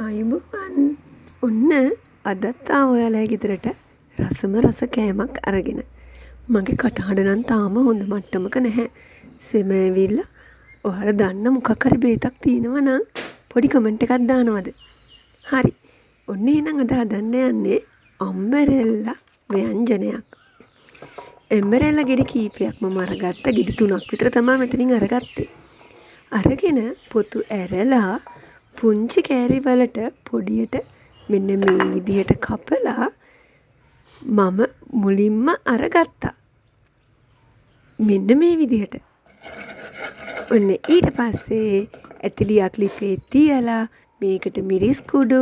ආයුබෝවන්. ඔන්න අදත් ආවා ඔයාලගේ ගෙදරට රසම රස කෑමක් අරගෙන. මගේ කටහඬ නම් තාම හොඳ මට්ටමක නැහැ. සෙම ඇවිල්ලා ඔයාලා දන්න මොකක් හරි බේතක් තියෙනවා නම් පොඩි කමෙන්ට් එකක් දානවද? හරි. ඔන්න එහෙනම් අද හදන්න යන්නේ අම්බරෙල්ලා ව්‍යංජනයක්. ඇම්බරෙල්ලා ගෙඩි කීපයක් මම අරගත්ත. ගෙඩි 3ක් විතර තමයි මෙතනින් අරගත්තේ. අරගෙන පොතු ඇරලා පුංචි කෑලි වලට පොඩියට මෙන්න මේ විදිහට කපලා මම මුලින්ම අරගත්තා. මෙන්න මේ විදිහට. ඔන්න ඊට පස්සේ ඇතිලියක් ලිපේ තියලා මේකට මිරිස් කුඩු,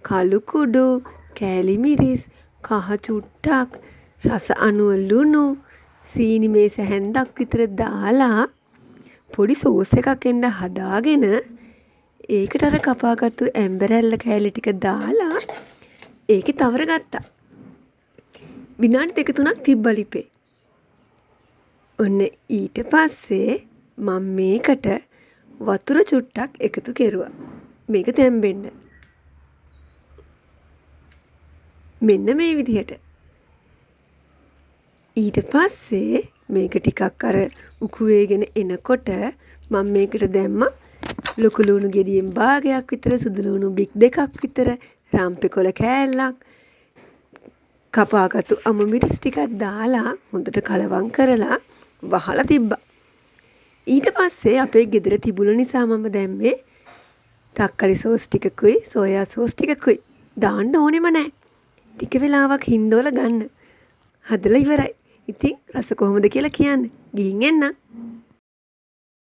කළු කුඩු, කෑලි මිරිස්, කහ චුට්ටක්, රස අනුව ලුණු, සීනි මේස හැන්දක් විතර දාලා පොඩි සෝස් එකක් එන්න හදාගෙන ඒකට අර කපාගත්තු ඇම්බරැල්ල කෑලි ටික දාලා ඒකේ තවර ගත්තා. විනාඩි 2-3ක් තිබ්බා ලිපේ. ඔන්න ඊට පස්සේ මම මේකට වතුර චුට්ටක් එකතු කෙරුවා. මේක තැම්බෙන්න. මෙන්න මේ විදිහට. ඊට පස්සේ මේක ටිකක් අර උකු වේගෙන එනකොට මම මේකට දැම්මා ලොකු ලුණු ගෙඩියෙන් භාගයක් විතර, සුදු ලුණු බික් 2ක් විතර, රම්පෙකොළ කෑල්ලක්, කපාගත්තු අමු මිරිස් ටිකක් දාලා හොඳට කලවම් කරලා වහලා තිබ්බා. ඊට පස්සේ අපේ ගෙදර තිබුණ නිසා මම දැම්මේ තක්කාලි සෝස් ටිකකුයි, සෝයා සෝස් ටිකකුයි. දාන්න ඕනෙම නැහැ. ටික වෙලාවක් හින්දෝල ගන්න. හදලා ඉවරයි. ඉතින් රස කොහොමද කියලා කියන්න. ගිහින් එන්න.